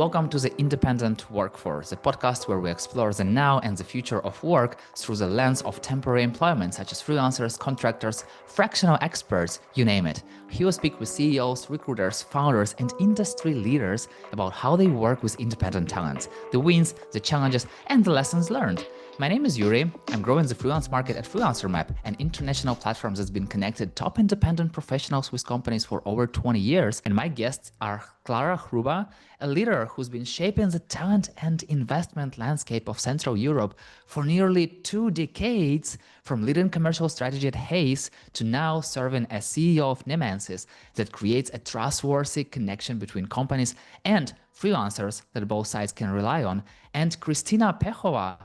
Welcome to the Independent Workforce, a podcast where we explore the now and the future of work through the lens of temporary employment, such as freelancers, contractors, fractional experts, you name it. Here we speak with CEOs, recruiters, founders, and industry leaders about how they work with independent talents, the wins, the challenges, and the lessons learned. My name is Yurii. I'm growing the freelance market at freelancermap, an international platform that's been connected top independent professionals with companies for over 20 years. And my guests are Klára Hrubá, a leader who's been shaping the talent and investment landscape of Central Europe for nearly 2 decades, from leading commercial strategy at Hayes to now serving as CEO of Nemensis, that creates a trustworthy connection between companies and freelancers that both sides can rely on, and Kristýna Pechová,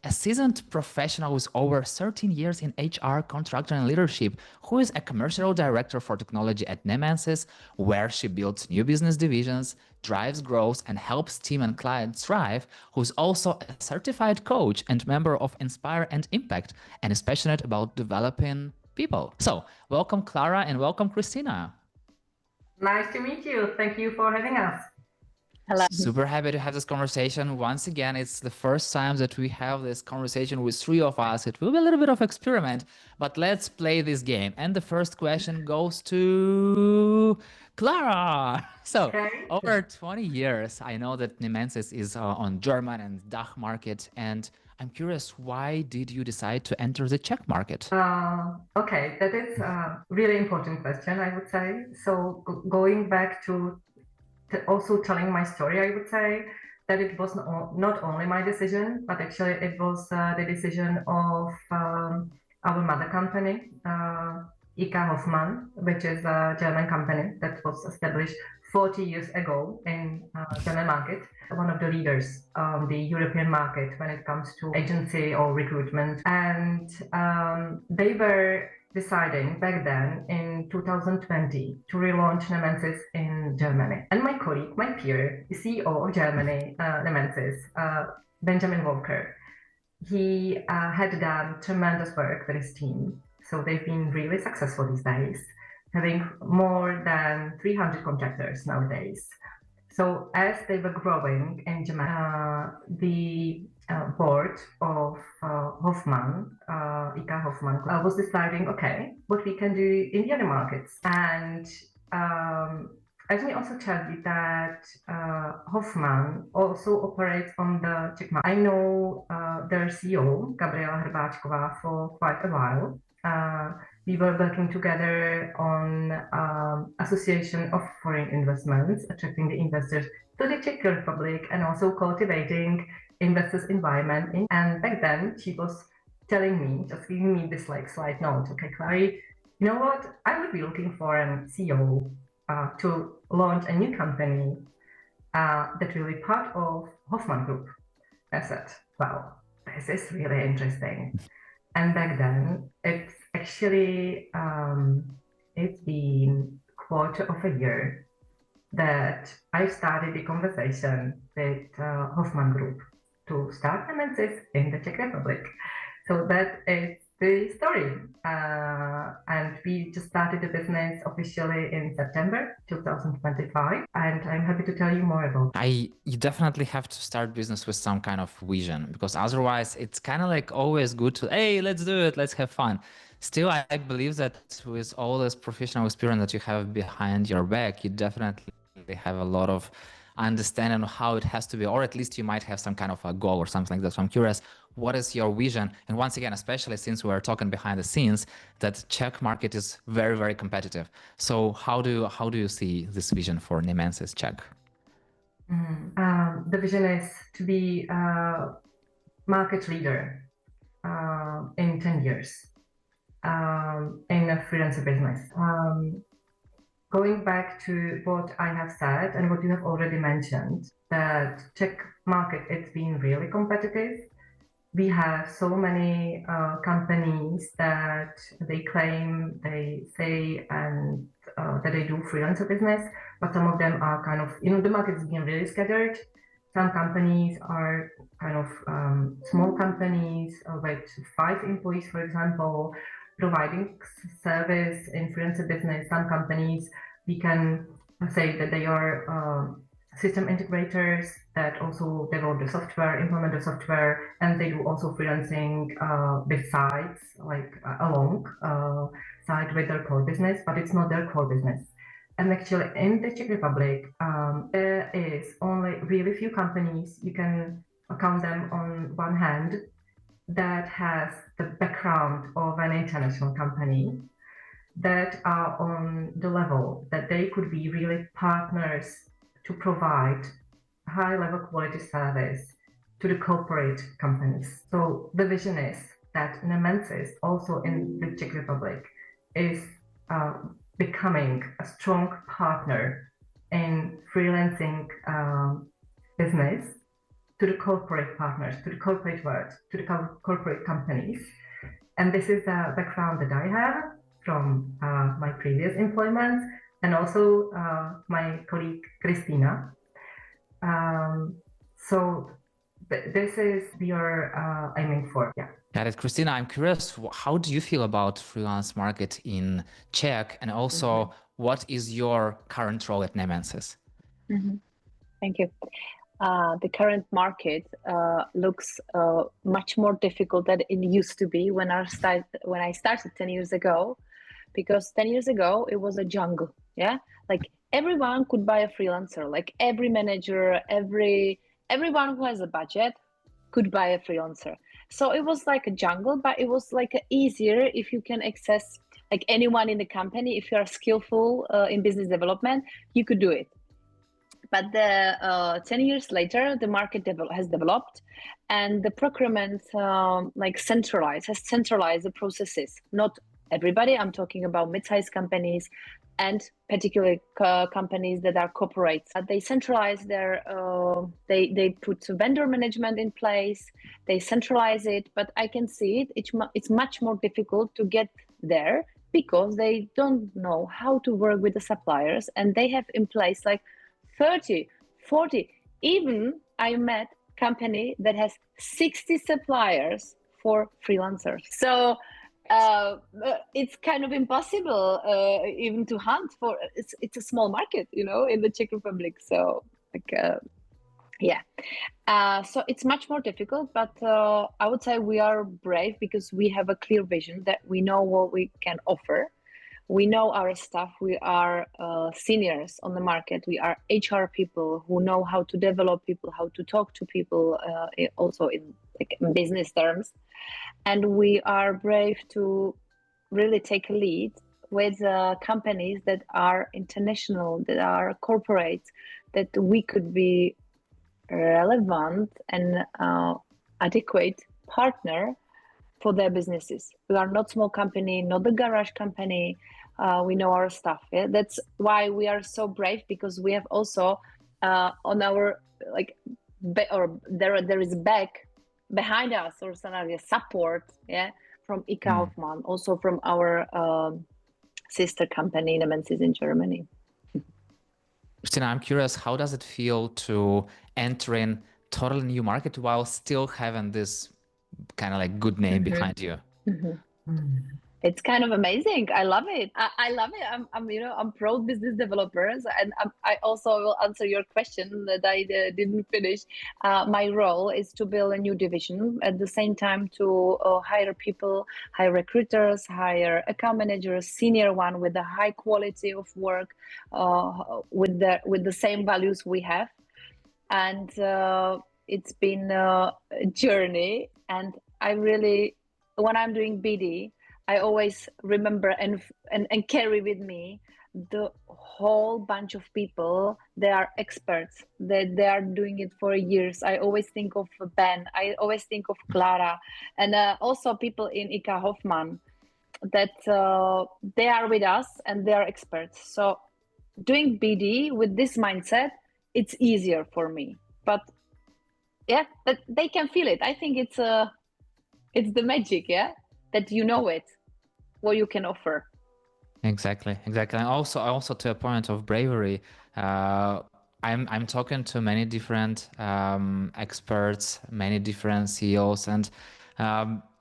a seasoned professional with over 13 years in HR, contractor, and leadership, who is a commercial director for technology at nemensis, where she builds new business divisions, drives growth, and helps team and clients thrive, who's also a certified coach and member of Inspire and Impact, and is passionate about developing people. So, welcome, Klára, and welcome, Kristýna. Nice to meet you. Thank you for having us. Hello. Super happy to have this conversation. Once again, it's the first time that we have this conversation with 3 of us. It will be a little bit of experiment, but let's play this game. And the first question goes to Klára. So, over 20 years, I know that Nemensis is on German and Czech market, and I'm curious, why did you decide to enter the Czech market? Okay, that is a really important question, I would say. So going back to also telling my story, I would say that it was not only my decision, but actually it was the decision of our mother company, IK Hoffmann, which is a German company that was established 40 years ago in German market, one of the leaders on the European market when it comes to agency or recruitment. And they were deciding back then in 2020 to relaunch Nemensis in Germany. And my colleague, my peer, the CEO of Germany, Nemensis, Benjamin Walker, he had done tremendous work with his team. So they've been really successful these days, having more than 300 contractors nowadays. So as they were growing in Germany, the board of Hoffmann, IK Hoffmann, was deciding, okay, what we can do in the other markets. And let me also tell you that Hoffmann also operates on the Czech market. I know their CEO, Klára Hrubá, for quite a while. We were working together on association of foreign investments, attracting the investors to the Czech Republic and also cultivating investors' environment. And back then, she was telling me, just giving me this slight note, okay, Klára, you know what? I would be looking for a CEO to launch a new company that will be part of Hoffmann Group. I said, wow, this is really interesting. And back then, it's actually, it's been quarter of a year that I started the conversation with Hoffmann Group to start Nemensis in the Czech Republic. So that is the story. And we just started the business officially in September 2025. And I'm happy to tell you more about it. You definitely have to start business with some kind of vision, because otherwise it's kind of like always good to, hey, let's do it, let's have fun. Still, I believe that with all this professional experience that you have behind your back, you definitely have a lot of understanding of how it has to be, or at least you might have some kind of a goal or something like that. So I'm curious, what is your vision? And once again, especially since we're talking behind the scenes, that Czech market is very, very competitive. So how do you see this vision for Nemensis Czech? The vision is to be a market leader in 10 years in a freelancer business. Going back to what I have said and what you have already mentioned, that Czech market, it's been really competitive. We have so many companies that they claim, they say, and that they do freelancer business, but some of them are kind of, the market is being really scattered. Some companies are kind of small companies with 5 employees, for example, providing service in freelancer business. Some companies, we can say that they are system integrators that also develop the software, implement the software, and they do also freelancing besides, like alongside with their core business, but it's not their core business. And actually, in the Czech Republic, there is only really few companies, you can count them on one hand, that has the background of an international company, that are on the level that they could be really partners to provide high level quality service to the corporate companies. So the vision is that nemensis also in the Czech Republic is becoming a strong partner in freelancing business to the corporate partners, to the corporate world, to the corporate companies. And this is the background that I have from my previous employment, and also my colleague Kristýna. So this is we are aiming for. Yeah. Got it. Kristýna, I'm curious, how do you feel about freelance market in Czech, and also what is your current role at nemensis? Thank you. The current market looks much more difficult than it used to be when I started 10 years ago, because 10 years ago it was a jungle. Yeah, like everyone could buy a freelancer, like every manager, everyone who has a budget could buy a freelancer. So it was like a jungle, but it was like easier if you can access like anyone in the company. If you are skillful in business development, you could do it. But 10 years later, the market has developed, and the procurement has centralized the processes. Not everybody, I'm talking about mid-sized companies and particularly companies that are corporates. They centralize they put vendor management in place, they centralize it, but I can see it's much more difficult to get there because they don't know how to work with the suppliers, and they have in place like 30, 40, even I met company that has 60 suppliers for freelancers. So it's kind of impossible even to hunt for, it's a small market, you know, in the Czech Republic. So like, so it's much more difficult, but I would say we are brave because we have a clear vision that we know what we can offer. We know our stuff. We are seniors on the market. We are HR people who know how to develop people, how to talk to people, also in business terms. And we are brave to really take a lead with companies that are international, that are corporate, that we could be relevant and adequate partner for their businesses. We are not small company, not the garage company. We know our stuff. Yeah? That's why we are so brave, because we have also on our there is behind us or some support, yeah, from IK Hoffmann, also from our sister company nemensis in Germany. Kristýna, I'm curious, how does it feel to enter in totally new market while still having this kind of like good name behind you? It's kind of amazing. I love it. I love it. I'm pro business developers, and I also will answer your question that I didn't finish. My role is to build a new division, at the same time to hire people, hire recruiters, hire account managers, senior one with a high quality of work, with the same values we have, and it's been a journey. And I really, when I'm doing BD, I always remember and carry with me the whole bunch of people. They are experts, that they are doing it for years. I always think of Ben, I always think of Klára, and also people in IK Hoffmann, that they are with us and they are experts. So doing BD with this mindset, it's easier for me. But yeah, but they can feel it. I think it's the magic, yeah, that you know it, what you can offer. Exactly. And also to a point of bravery, I'm talking to many different experts, many different CEOs, and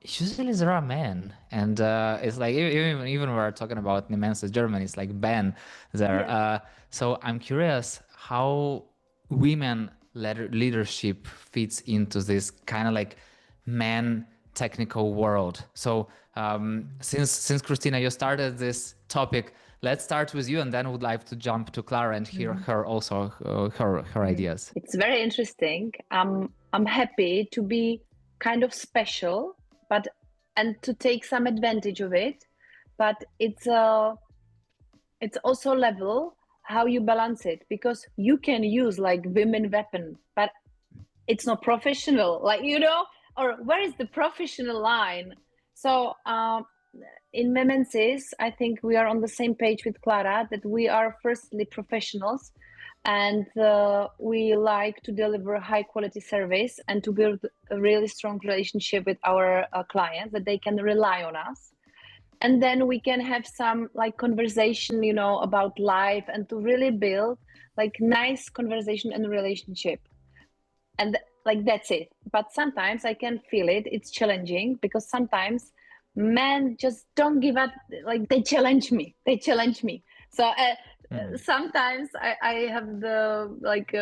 usually there are men, and it's like even we're talking about nemensis Germany, it's like Ben there. Yeah. So I'm curious, how women leadership fits into this kind of like man technical world. So since Kristýna, you started this topic, let's start with you, and then would like to jump to Klára and hear her also her ideas. It's very interesting. I'm happy to be kind of special, and to take some advantage of it. But it's also level how you balance it, because you can use like women weapon, but it's not professional, like, you know, or where is the professional line? So in nemensis, I think we are on the same page with Klára, that we are firstly professionals, and we like to deliver high quality service and to build a really strong relationship with our clients, that they can rely on us. And then we can have some like conversation, you know, about life, and to really build like nice conversation and relationship. And like, that's it. But sometimes I can feel it's challenging, because sometimes men just don't give up, like they challenge me. So sometimes I have the like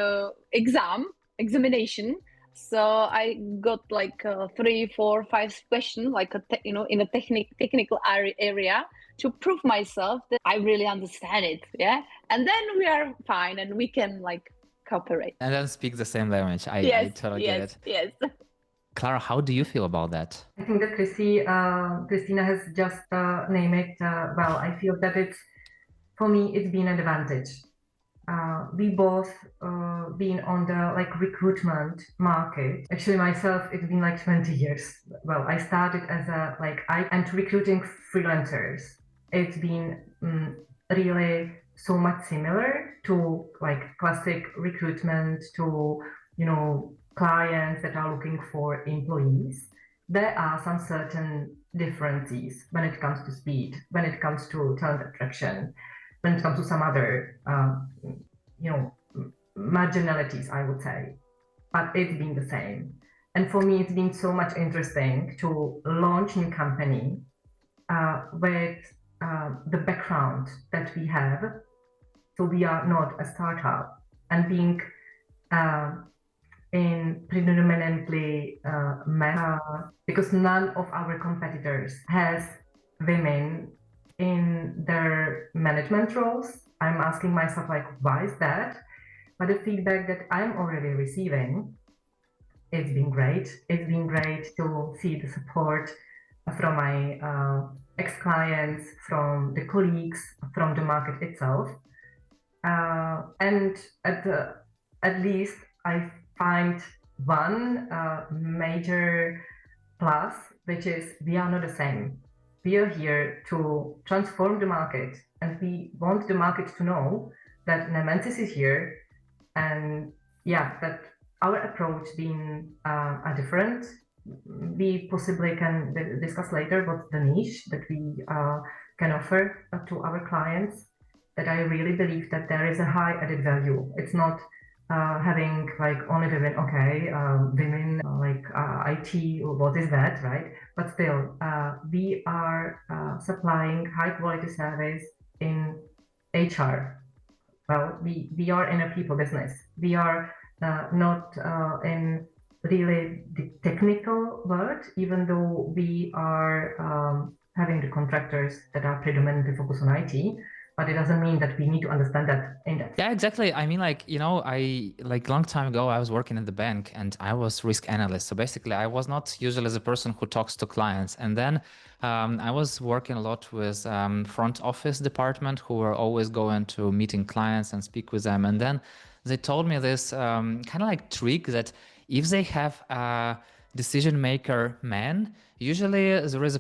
examination. So I got like 3, 4, 5 questions, like you know, in a technical area, to prove myself that I really understand it. Yeah, and then we are fine, and we can like cooperate. And then speak the same language. I totally get it. Yes. Klára, how do you feel about that? I think that Kristýna has just named it well. I feel that for me, it's been an advantage. We both been on the like recruitment market. Actually, myself, it's been like 20 years. Well, I started as and recruiting freelancers. It's been really so much similar to like classic recruitment, to, you know, clients that are looking for employees. There are some certain differences when it comes to speed, when it comes to talent attraction, when it comes to some other, you know, marginalities, I would say. But it's been the same. And for me, it's been so much interesting to launch new company with the background that we have. So we are not a startup, and being in predominantly men, because none of our competitors has women in their management roles. I'm asking myself, like, why is that? But the feedback that I'm already receiving, it's been great. It's been great to see the support from my ex-clients, from the colleagues, from the market itself. And at least I find one major plus, which is we are not the same. We are here to transform the market, and we want the market to know that nemensis is here, and that our approach being are different. We possibly can discuss later what's the niche that we can offer to our clients. That I really believe that there is a high added value. It's not having like only women, women like IT, what is that, right? But still, we are supplying high quality service in HR. Well, we are in a people business. We are not in really the technical world, even though we are having the contractors that are predominantly focused on IT. But it doesn't mean that we need to understand that in depth. Yeah, exactly. I mean, like, you know, I like long time ago, I was working in the bank and I was risk analyst. So basically, I was not usually the person who talks to clients. And then I was working a lot with front office department who were always going to meeting clients and speak with them. And then they told me this kind of like trick that if they have a decision maker man, usually there is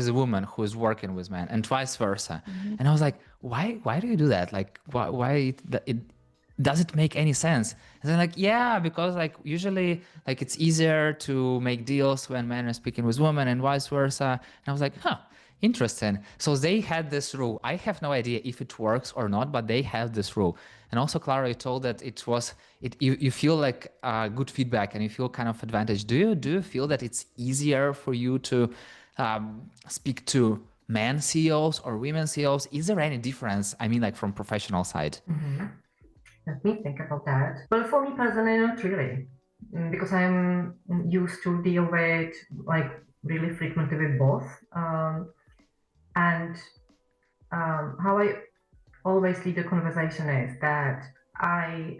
a woman who is working with men, and vice versa. And I was like, why do you do that? Like, why does it make any sense? And they're like, yeah, because like usually like it's easier to make deals when men are speaking with women and vice versa. And I was like, interesting. So they had this rule. I have no idea if it works or not, but they have this rule. And also, Klára, you told that you feel like good feedback and you feel kind of advantage. Do you feel that it's easier for you to speak to men CEOs or women CEOs? Is there any difference? I mean, like from professional side? Mm-hmm. Let me think about that. Well, for me personally, not really, because I'm used to deal with like really frequently with both. And how I always lead the conversation is that I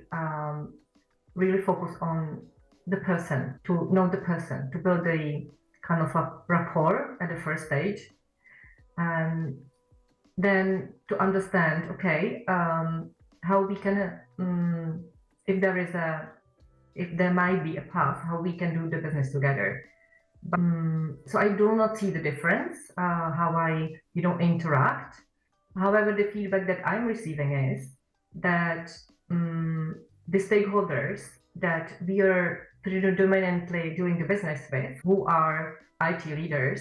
really focus on the person, to know the person, to build a kind of a rapport at the first stage, and then to understand, okay, how we can, if there might be a path, how we can do the business together. So I do not see the difference, how I, interact. However, the feedback that I'm receiving is that the stakeholders that we are predominantly doing the business with, who are IT leaders,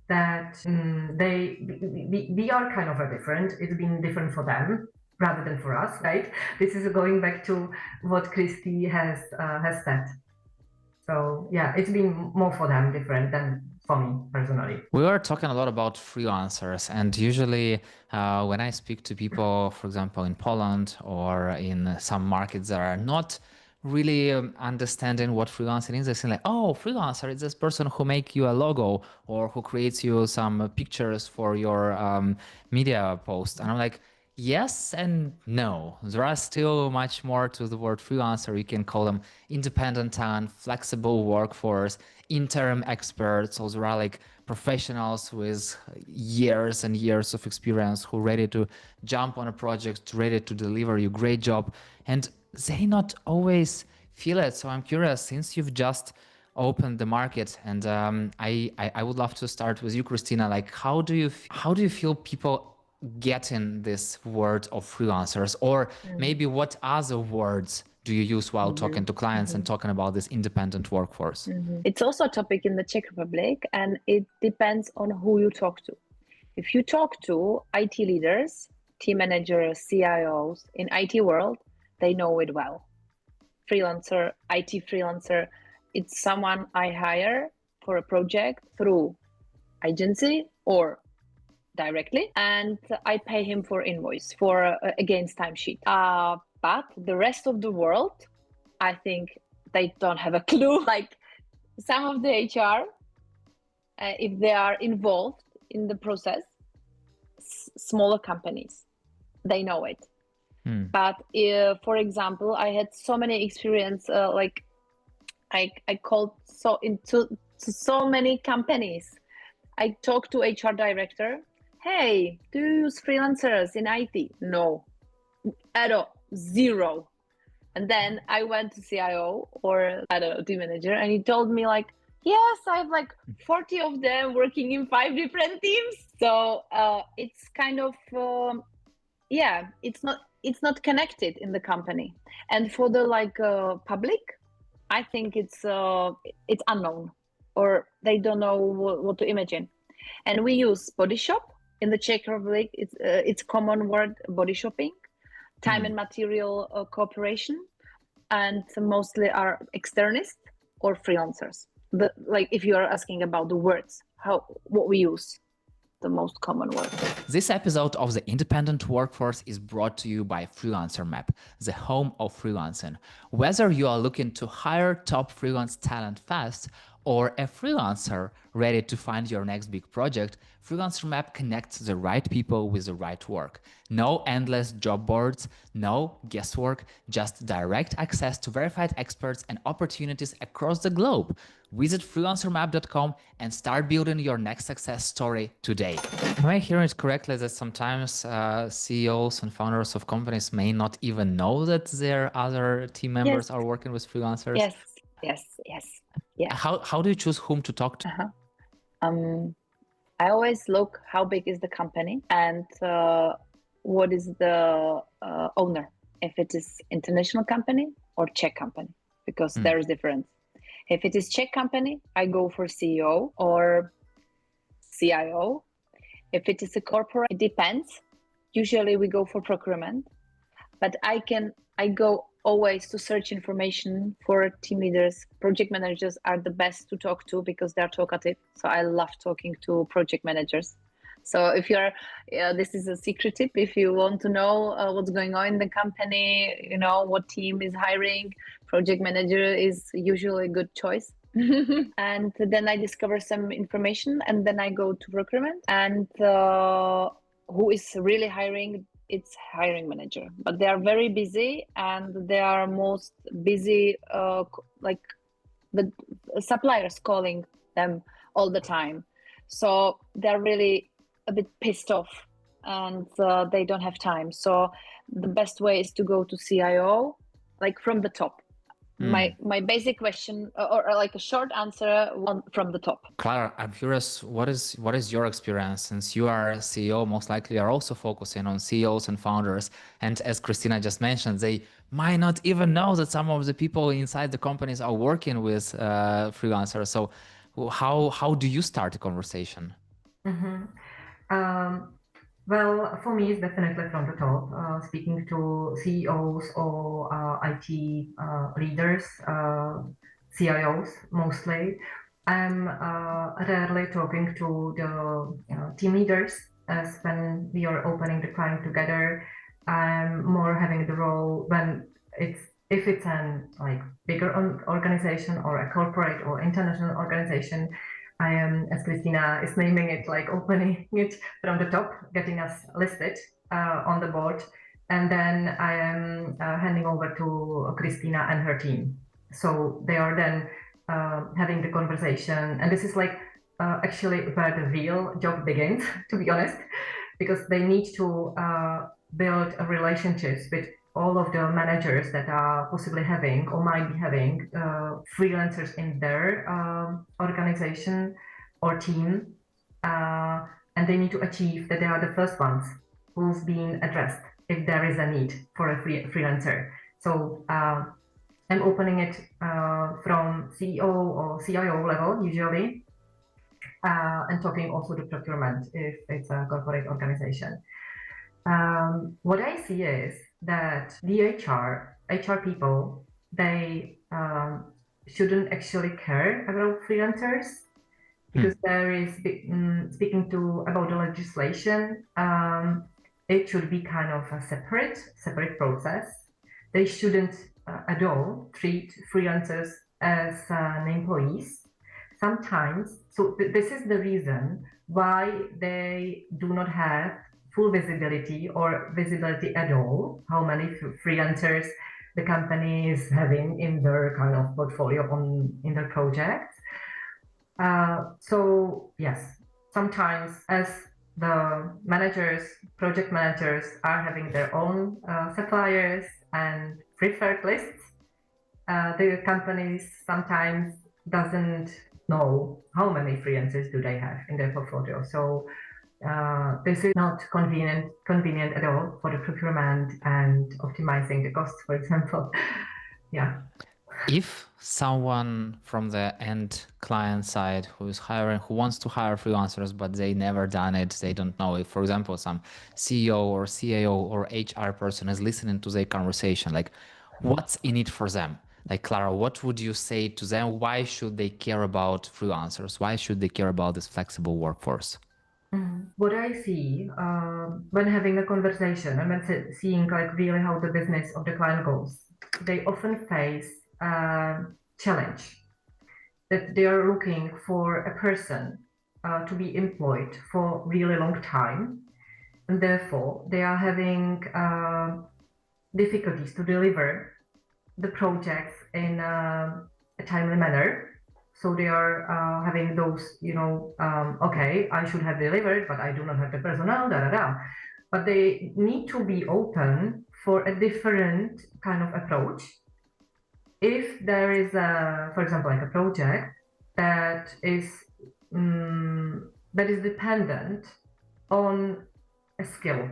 that we are kind of a different. It's been different for them rather than for us, right? This is going back to what Kristi has said. So yeah, it's been more for them different than for me personally. We were talking a lot about freelancers, and usually when I speak to people, for example, in Poland or in some markets that are not really understanding what freelancing is, they say like, oh, freelancer is this person who make you a logo or who creates you some pictures for your media post. And I'm like, yes and no. There are still much more to the word freelancer. You can call them independent talent, flexible workforce, interim experts. So there are like professionals with years and years of experience who are ready to jump on a project, ready to deliver you a great job. And they not always feel it. So I'm curious, since you've just opened the market, and I would love to start with you, Kристина. Like, how do you feel people getting this word of freelancers, or maybe what other words do you use while talking to clients and talking about this independent workforce? It's also a topic in the Czech Republic, and it depends on who you talk to. If you talk to IT leaders, team managers, CIOs in IT world, they know it well. Freelancer, IT freelancer, it's someone I hire for a project through agency or directly, and I pay him for invoice for against timesheet. But the rest of the world, I think they don't have a clue. Like some of the HR, if they are involved in the process, smaller companies, they know it. But for example, I had so many experience, like I called into so many companies. I talked to HR director. Hey, do you use freelancers in IT? No, at all, zero. And then I went to CIO or I don't know, team manager, and he told me like, yes, I have like 40 of them working in 5 different teams. So it's kind of, it's not connected in the company. And for the like public, I think it's unknown, or they don't know what to imagine. And we use body shop. In the Czech Republic, it's common word, body shopping, time and material cooperation, and mostly are externists or freelancers. But like if you are asking about the words, what we use, the most common word. This episode of The Independent Workforce is brought to you by freelancermap, the home of freelancing. Whether you are looking to hire top freelance talent fast or a freelancer ready to find your next big project, freelancermap connects the right people with the right work. No endless job boards, no guesswork, just direct access to verified experts and opportunities across the globe. Visit freelancermap.com and start building your next success story today. Am I hearing it correctly that sometimes CEOs and founders of companies may not even know that their other team members are working with freelancers? Yes. How do you choose whom to talk to? I always look how big is the company and what is the owner, if it is international company or Czech company, because there is difference. If it is Czech company, I go for CEO or CIO. If it is a corporate, it depends. Usually we go for procurement, but I go always to search information for team leaders. Project managers are the best to talk to because they're talkative. So I love talking to project managers. So if you're, this is a secret tip. If you want to know what's going on in the company, you know, what team is hiring, project manager is usually a good choice. And then I discover some information, and then I go to procurement, and who is really hiring, it's hiring manager, but they are very busy, and they are most busy like the suppliers calling them all the time, so they're really a bit pissed off, and they don't have time. So the best way is to go to CIO, like from the top. My basic question, or like a short answer, one from the top. Klára, I'm curious, what is your experience? Since you are a CEO, most likely are also focusing on CEOs and founders. And as Kristýna just mentioned, they might not even know that some of the people inside the companies are working with freelancers. So how do you start a conversation? Well, for me, it's definitely from the top, speaking to CEOs or IT leaders, CIOs mostly. I'm rarely talking to the team leaders, as when we are opening the client together. I'm more having the role when if it's an like bigger organization or a corporate or international organization. I am, as Kristýna is naming it, like opening it from the top, getting us listed on the board. And then I am handing over to Kristýna and her team. So they are then having the conversation. And this is like actually where the real job begins, to be honest, because they need to build relationships with all of the managers that are possibly having or might be having freelancers in their organization or team, and they need to achieve that they are the first ones who's being addressed if there is a need for a freelancer. So I'm opening it from CEO or CIO level usually, and talking also to procurement if it's a corporate organization. What I see is that the HR people, they shouldn't actually care about freelancers, because there is, speaking to about the legislation, it should be kind of a separate process. They shouldn't at all treat freelancers as employees. Sometimes, so this is the reason why they do not have full visibility or visibility at all, how many freelancers the company is having in their kind of portfolio in their projects. So yes, sometimes as the managers, project managers are having their own suppliers and preferred lists, the companies sometimes doesn't know how many freelancers do they have in their portfolio. So this is not convenient at all for the procurement and optimizing the costs, for example. Yeah. If someone from the end client side who is hiring, who wants to hire freelancers, but they never done it, they don't know if, for example, some CEO or CAO or HR person is listening to their conversation, like what's in it for them? Like, Klára, what would you say to them? Why should they care about freelancers? Why should they care about this flexible workforce? What I see when having a conversation and when seeing like really how the business of the client goes, they often face a challenge that they are looking for a person to be employed for really long time, and therefore they are having difficulties to deliver the projects in a timely manner. So they are having those, okay, I should have delivered, but I do not have the personnel, But they need to be open for a different kind of approach. If there is for example, like a project that is dependent on a skill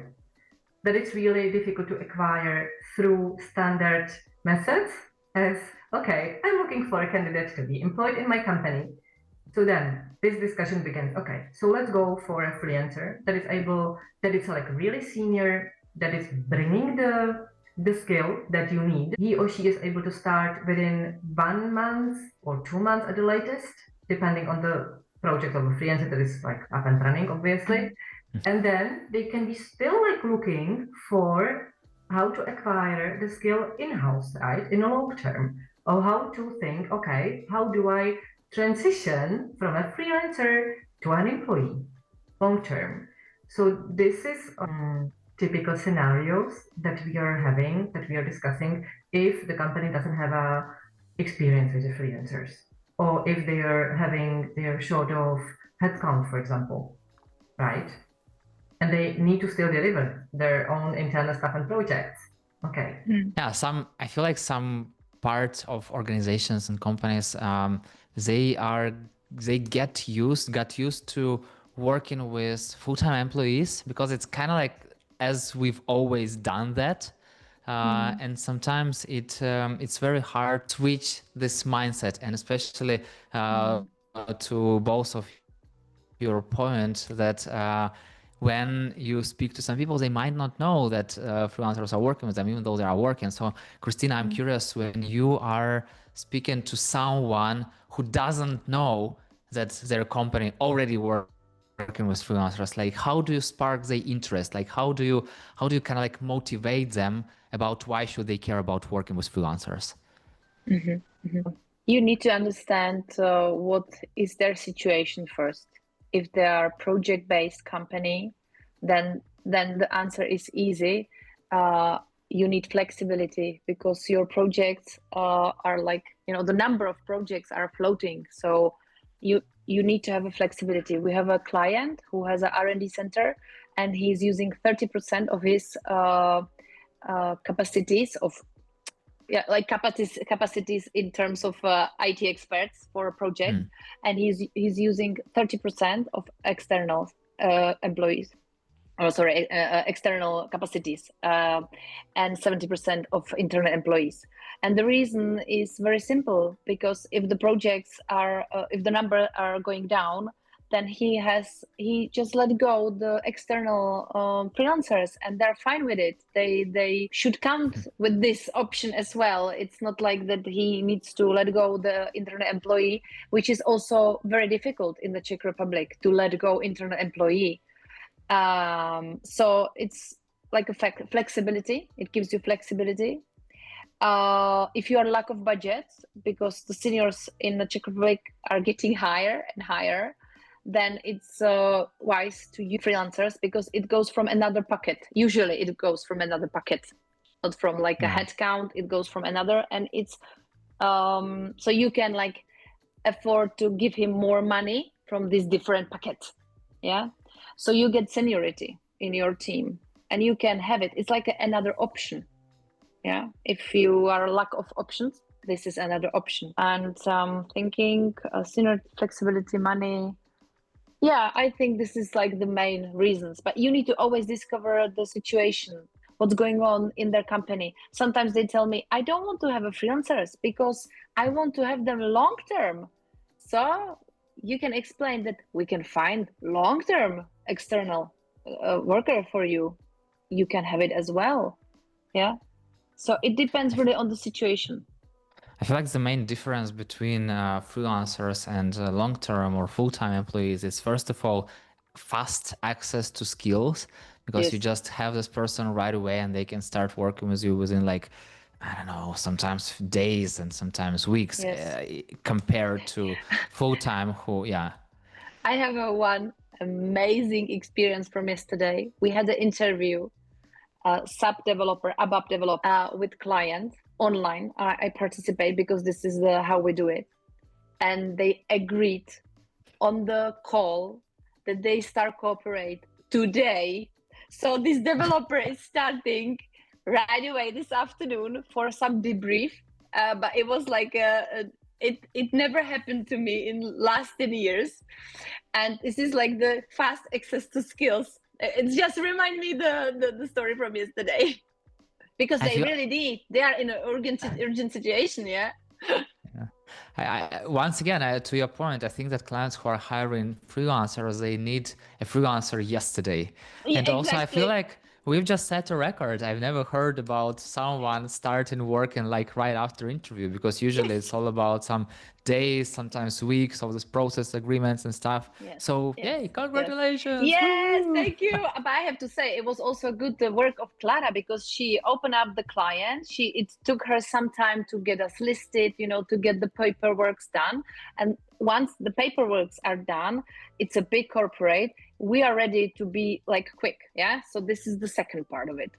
that it's really difficult to acquire through standard methods, as okay, I'm looking for a candidate to be employed in my company. So then this discussion begins. Okay, so let's go for a freelancer that is like really senior, that is bringing the skill that you need. He or she is able to start within 1 month or 2 months at the latest, depending on the project of a freelancer that is like up and running, obviously. And then they can be still like looking for how to acquire the skill in-house, right, in a long term, or how to think, okay, how do I transition from a freelancer to an employee long term? So this is typical scenarios that we are having, that we are discussing if the company doesn't have a experience with the freelancers, or if they're short of headcount, for example, right? And they need to still deliver their own internal stuff and projects. Okay. Yeah, I feel like some parts of organizations and companies, they got used to working with full-time employees because it's kind of like as we've always done that. And sometimes it's very hard to switch this mindset, and especially to both of your point that when you speak to some people, they might not know that freelancers are working with them, even though they are working. So, Kristýna, I'm curious, when you are speaking to someone who doesn't know that their company already working with freelancers, like how do you spark their interest? Like how do you kind of like motivate them about why should they care about working with freelancers? You need to understand what is their situation first. If they are a project-based company, then the answer is easy. You need flexibility because your projects are like, the number of projects are floating. So you need to have a flexibility. We have a client who has an R&D center, and he's using 30% of his capacities of capacities in terms of IT experts for a project, and he's using 30% of external employees, external capacities, and 70% of internal employees. And the reason is very simple, because if the projects are, if the number are going down, then he just let go the external freelancers, and they're fine with it. They should count with this option as well. It's not like that he needs to let go the internal employee, which is also very difficult in the Czech Republic to let go internal employee. So it's like a flexibility. It gives you flexibility. If you are lack of budget, because the seniors in the Czech Republic are getting higher and higher, then it's wise to use freelancers, because it goes from another pocket. Usually it goes from another pocket, not from like a headcount. It goes from another, and it's so you can like afford to give him more money from this different pocket. Yeah, so you get seniority in your team, and you can have it. It's like another option. Yeah, if you are lack of options, this is another option. And thinking senior, flexibility, money. Yeah, I think this is like the main reasons, but you need to always discover the situation, what's going on in their company. Sometimes they tell me, I don't want to have a freelancers because I want to have them long term. So you can explain that we can find long-term external worker for you. You can have it as well. Yeah. So it depends really on the situation. I feel like the main difference between freelancers and long-term or full-time employees is, first of all, fast access to skills, because you just have this person right away and they can start working with you within like, I don't know, sometimes days and sometimes weeks, compared to full-time I have one amazing experience from yesterday. We had an interview, sub developer, ABAP developer with client online. I participate because this is how we do it. And they agreed on the call that they start cooperate today. So this developer is starting right away this afternoon for some debrief. But it was like it never happened to me in last 10 years. And this is like the fast access to skills. It just remind me the story from yesterday. Because they really need. They are in an urgent situation, yeah. I once again, to your point, I think that clients who are hiring freelancers, they need a freelancer yesterday. And also, I feel like We've just set a record. I've never heard about someone starting working like right after interview, because usually it's all about some days, sometimes weeks of this process agreements and stuff. Yes. So Yes. yay, congratulations. Yes, Woo! thank you. But I have to say it was also good the work of Klára, because she opened up the client. It took her some time to get us listed, to get the paperwork done. And once the paperworks are done, it's a big corporate. We are ready to be like quick. Yeah. So this is the second part of it.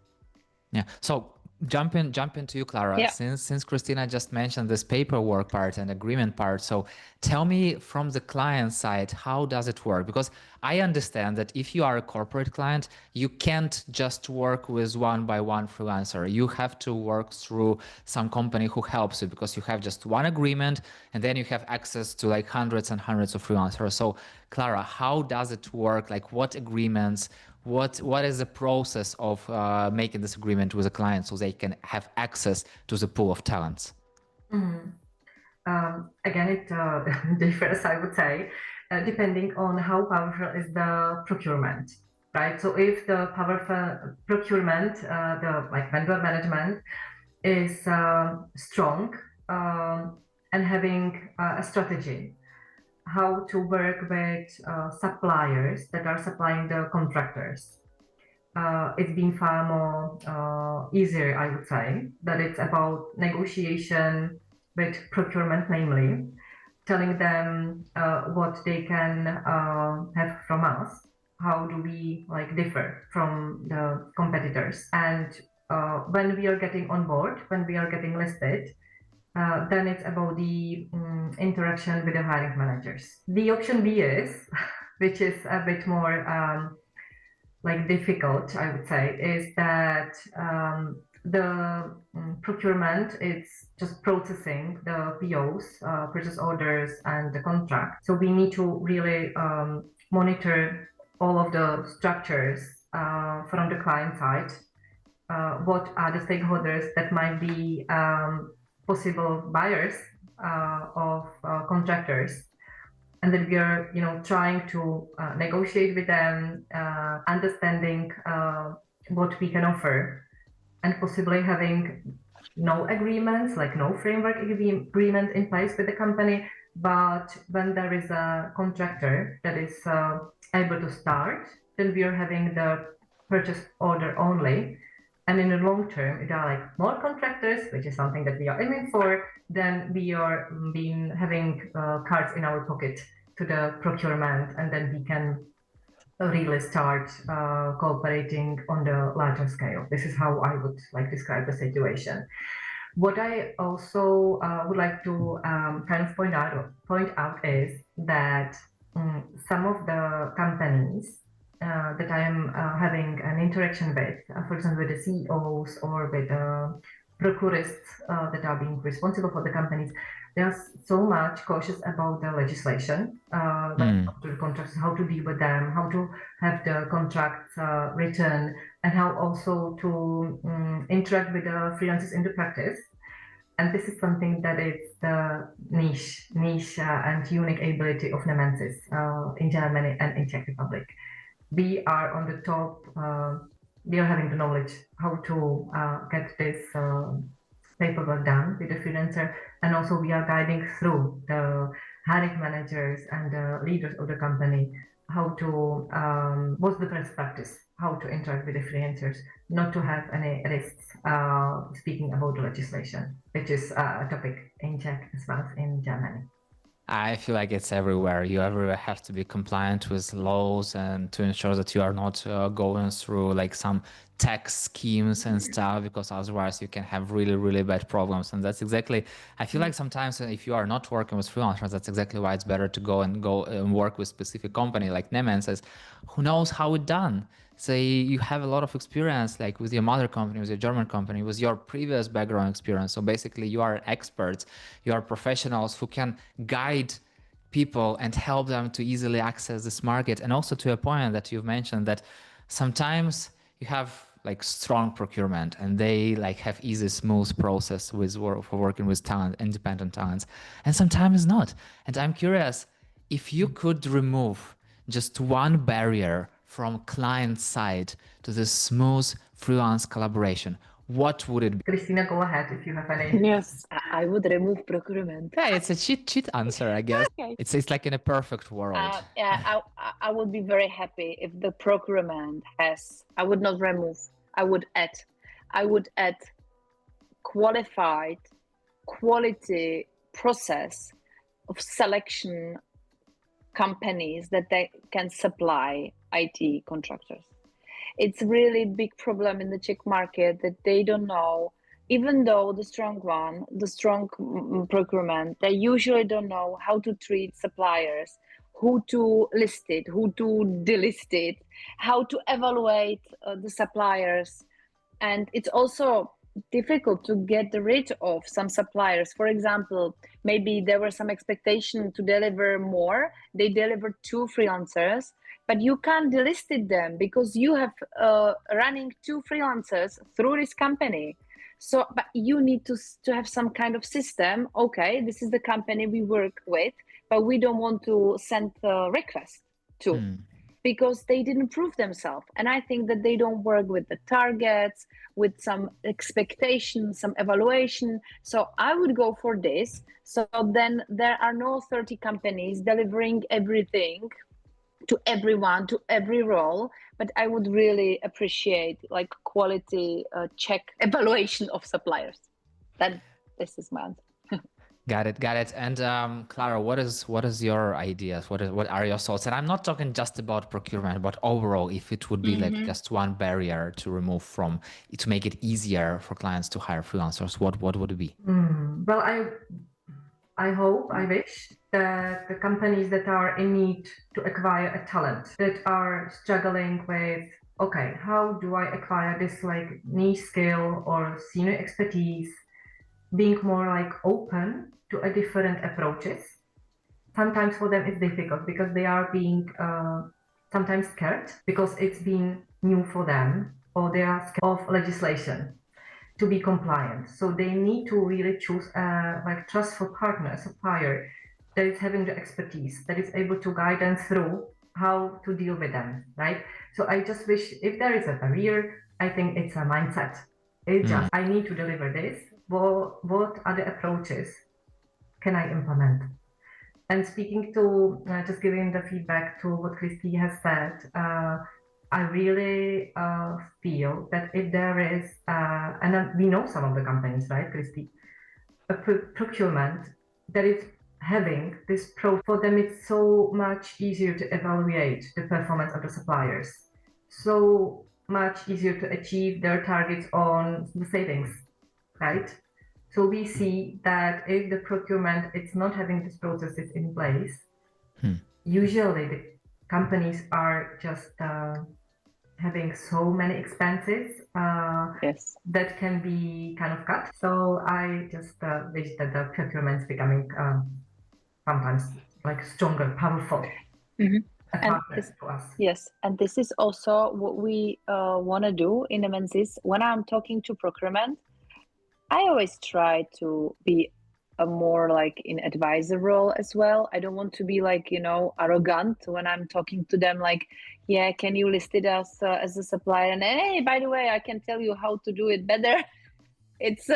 Yeah. So jump into you, Klára. Yeah. Since Kristýna just mentioned this paperwork part and agreement part, so tell me from the client side, how does it work? Because I understand that if you are a corporate client, you can't just work with one by one freelancer. You have to work through some company who helps you, because you have just one agreement and then you have access to like hundreds and hundreds of freelancers. So Klára, how does it work? Like what agreements? What is the process of making this agreement with a client so they can have access to the pool of talents? Again, it differs, I would say, depending on how powerful is the procurement, right? So if the powerful procurement, the like vendor management, is strong and having a strategy how to work with suppliers that are supplying the contractors. It's been far more easier, I would say, that it's about negotiation with procurement, namely, telling them what they can have from us. How do we like differ from the competitors? And when we are getting on board, when we are getting listed, then it's about the interaction with the hiring managers. The option B is, which is a bit more like difficult, I would say, is that the procurement is just processing the POs, purchase orders, and the contract. So we need to really monitor all of the structures from the client side. What are the stakeholders that might be possible buyers of contractors, and then we are trying to negotiate with them, understanding what we can offer, and possibly having no agreements, like no framework agreement in place with the company. But when there is a contractor that is able to start, then we are having the purchase order only. And in the long term, if there are like more contractors, which is something that we are aiming for, then we are having cards in our pocket to the procurement, and then we can really start cooperating on the larger scale. This is how I would like describe the situation. What I also would like to kind of point out is that some of the companies that I am having an interaction with, for example, with the CEOs or with the procurists that are being responsible for the companies, they are so much cautious about the legislation, like the contracts, how to deal with them, how to have the contracts written, and how also to interact with the freelancers in the practice. And this is something that is the niche and unique ability of nemensis in Germany and in Czech Republic. We are on the top, we are having the knowledge how to get this paperwork done with the freelancer, and also we are guiding through the hiring managers and the leaders of the company how to, what's the best practice, how to interact with the freelancers, not to have any risks speaking about the legislation, which is a topic in Czech as well as in Germany. I feel like it's everywhere. You everywhere have to be compliant with laws and to ensure that you are not going through like some tax schemes and stuff, because otherwise you can have really, really bad problems. And that's exactly, I feel like sometimes if you are not working with freelancers, that's exactly why it's better to go and work with specific company like nemensis, who knows how it's done. Say you have a lot of experience, like with your mother company, with your German company, with your previous background experience. So basically you are experts, you are professionals who can guide people and help them to easily access this market. And also to a point that you've mentioned that sometimes you have like strong procurement and they like have easy, smooth process for working with talent, independent talents, and sometimes not. And I'm curious, if you could remove just one barrier from client side to this smooth freelance collaboration, what would it be? Kristýna, go ahead if you have any. Yes, I would remove procurement. Yeah, it's a cheat answer, I guess. Okay. It's like in a perfect world. Yeah, I would be very happy if the procurement has, I would not remove, I would add qualified quality process of selection companies that they can supply IT contractors. It's really big problem in the Czech market that they don't know, even though the strong procurement, they usually don't know how to treat suppliers, who to list it, who to delist it, how to evaluate the suppliers. And it's also difficult to get rid of some suppliers. For example, maybe there were some expectation to deliver more. They delivered 2 freelancers, but you can't delist them because you have running 2 freelancers through this company. So, but you need to have some kind of system. Okay, this is the company we work with, but we don't want to send a request to. Because they didn't prove themselves. And I think that they don't work with the targets, with some expectations, some evaluation. So I would go for this. So then there are no 30 companies delivering everything to everyone, to every role. But I would really appreciate like quality check evaluation of suppliers. Then this is my answer. Got it. And Klára, what is your ideas? What are your thoughts? And I'm not talking just about procurement, but overall, if it would be like just one barrier to remove to make it easier for clients to hire freelancers, what would it be? Well, I wish that the companies that are in need to acquire a talent, that are struggling with, okay, how do I acquire this like niche skill or senior expertise, being more like open to a different approaches. Sometimes for them it's difficult because they are being sometimes scared because it's been new for them, or they are scared of legislation to be compliant. So they need to really choose a like trustful partner, supplier that is having the expertise, that is able to guide them through how to deal with them, right? So I just wish if there is a barrier, I think it's a mindset. It's just, I need to deliver this. Well, what other approaches can I implement? And speaking to, just giving the feedback to what Kristi has said, I really feel that if there is, and we know some of the companies, right, Kristi, a procurement that is having this for them, it's so much easier to evaluate the performance of the suppliers, so much easier to achieve their targets on the savings, right? So we see that if the procurement it's not having these processes in place, usually the companies are just having so many expenses that can be kind of cut. So I just wish that the procurement is becoming sometimes like stronger, powerful. And this, yes, and this is also what we want to do in nemensis. When I'm talking to procurement, I always try to be a more like in advisor role as well. I don't want to be like, arrogant when I'm talking to them like, yeah, can you list it as a supplier? And hey, by the way, I can tell you how to do it better. It's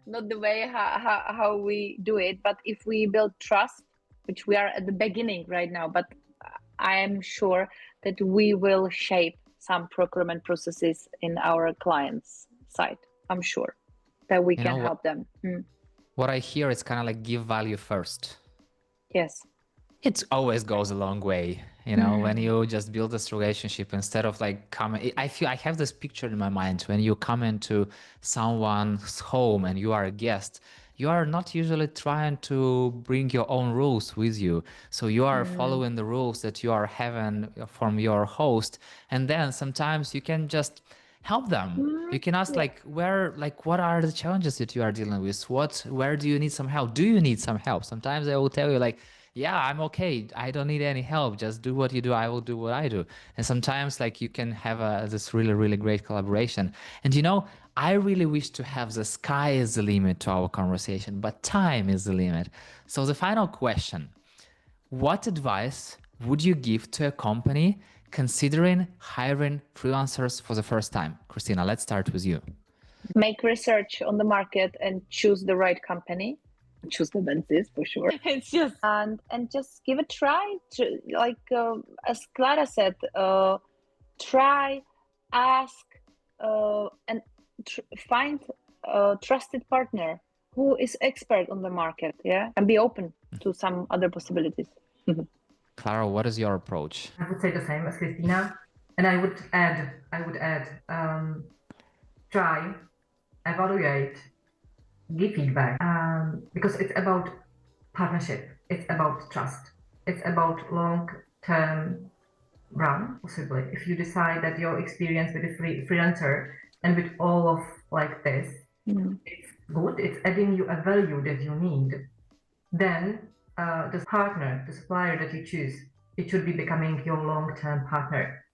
not the way how we do it. But if we build trust, which we are at the beginning right now, but I am sure that we will shape some procurement processes in our clients' side. I'm sure that we can help them. What I hear is kind of like give value first. Yes. It always goes a long way, when you just build this relationship instead of like coming. I feel I have this picture in my mind when you come into someone's home and you are a guest. You are not usually trying to bring your own rules with you. So you are following the rules that you are having from your host. And then sometimes you can just help them. You can ask what are the challenges that you are dealing with? Where do you need some help? Do you need some help? Sometimes they will tell you like, yeah, I'm okay. I don't need any help. Just do what you do. I will do what I do. And sometimes like you can have this really, really great collaboration. And I really wish to have the sky is the limit to our conversation, but time is the limit. So the final question, what advice would you give to a company considering hiring freelancers for the first time? Kristýna, let's start with you. Make research on the market and choose the right company. Choose the nemensis for sure. It's just and just give a try. To, as Klára said, try, ask, and find a trusted partner who is expert on the market. Yeah, and be open to some other possibilities. Klára, what is your approach? I would say the same as Kristýna, and I would add, try, evaluate, give feedback, because it's about partnership, it's about trust, it's about long-term run, possibly. If you decide that your experience with a freelancer and with all of like this, it's good, it's adding you a value that you need, then the partner, the supplier that you choose, it should be becoming your long-term partner.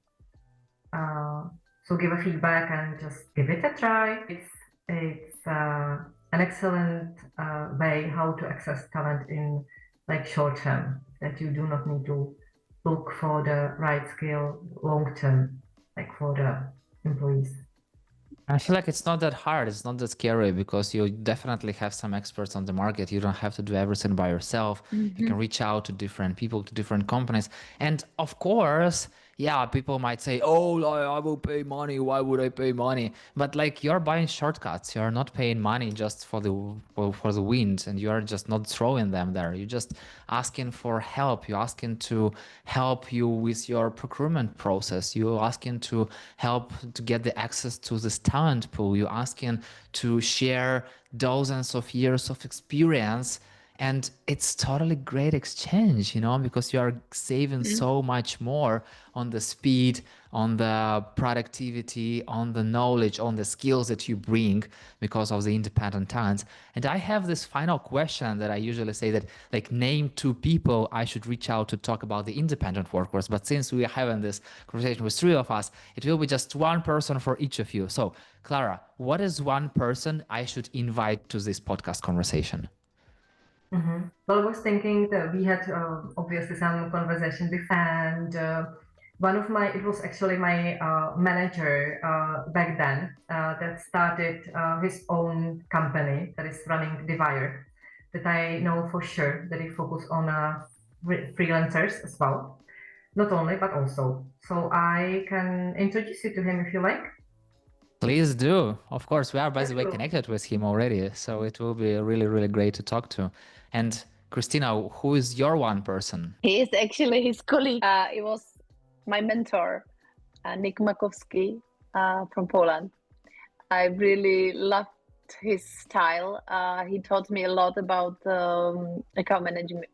So give a feedback and just give it a try. It's an excellent way how to access talent in like short term, that you do not need to look for the right skill long term, like for the employees. I feel like it's not that hard. It's not that scary because you definitely have some experts on the market. You don't have to do everything by yourself. You can reach out to different people, to different companies. And of course, yeah, people might say, oh, I will pay money. Why would I pay money? But like you're buying shortcuts. You're not paying money just for the wind, and you're just not throwing them there. You're just asking for help. You're asking to help you with your procurement process. You're asking to help to get the access to this talent pool. You're asking to share dozens of years of experience. And it's totally great exchange, you know, because you are saving so much more on the speed, on the productivity, on the knowledge, on the skills that you bring because of the independent talents. And I have this final question that I usually say that, like, name 2 people I should reach out to talk about the independent workforce. But since we are having this conversation with 3 of us, it will be just 1 person for each of you. So, Klára, what is 1 person I should invite to this podcast conversation? Well, I was thinking that we had obviously some conversation before, and it was actually my manager back then that started his own company that is running Divire, that I know for sure that he focus on freelancers as well, not only but also. So I can introduce you to him if you like. Please do. Of course, we are, by the way, connected with him already. So it will be really, really great to talk to. And Kristýna, who is your 1 person? He is actually his colleague. He was my mentor, Nick Makowski from Poland. I really loved his style. He taught me a lot about account management,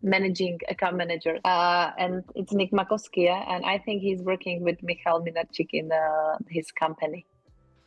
managing account manager. And it's Nick Makowski, and I think he's working with Michal Minarczyk in his company.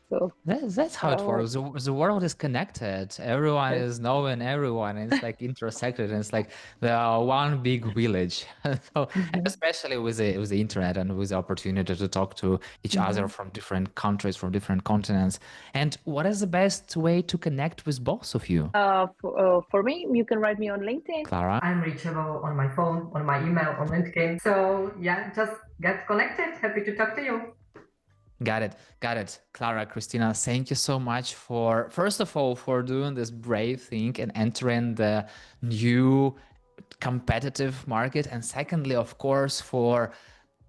So that's how it works. The world is connected. Everyone is knowing everyone. It's like intersected, and it's like the one big village. So especially with the internet and with the opportunity to talk to each other from different countries, from different continents. And what is the best way to connect with both of you? For me, you can write me on LinkedIn. Klára? I'm reachable on my phone, on my email, on LinkedIn. So yeah, just get connected. Happy to talk to you. Got it. Klára, Kristýna, thank you so much for, first of all, for doing this brave thing and entering the new competitive market. And secondly, of course, for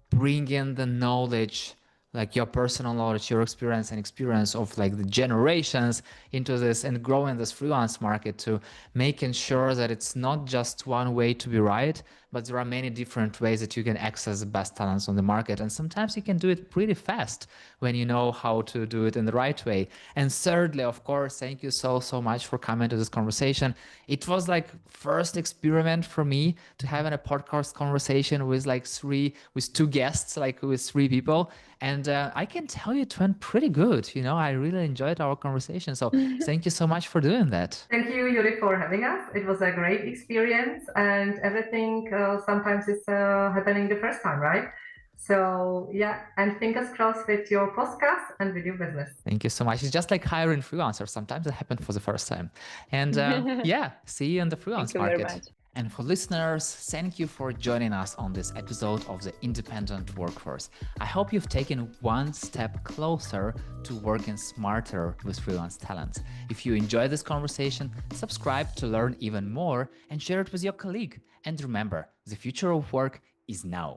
bringing the knowledge, like your personal knowledge, your experience and experience of like the generations into this and growing this freelance market, to making sure that it's not just one way to be right, but there are many different ways that you can access the best talents on the market. And sometimes you can do it pretty fast when you know how to do it in the right way. And thirdly, of course, thank you so much for coming to this conversation. It was like first experiment for me to having a podcast conversation with with 2 guests, like with 3 people. And I can tell you it went pretty good. You know, I really enjoyed our conversation. So thank you so much for doing that. Thank you, Yurii, for having us. It was a great experience, and everything sometimes is happening the first time, right? So yeah, and fingers crossed with your podcast and with your business. Thank you so much. It's just like hiring freelancers. Sometimes it happens for the first time. And yeah, see you in the freelance market. And for listeners, thank you for joining us on this episode of The Independent Workforce. I hope you've taken one step closer to working smarter with freelance talent. If you enjoyed this conversation, subscribe to learn even more and share it with your colleague. And remember, the future of work is now.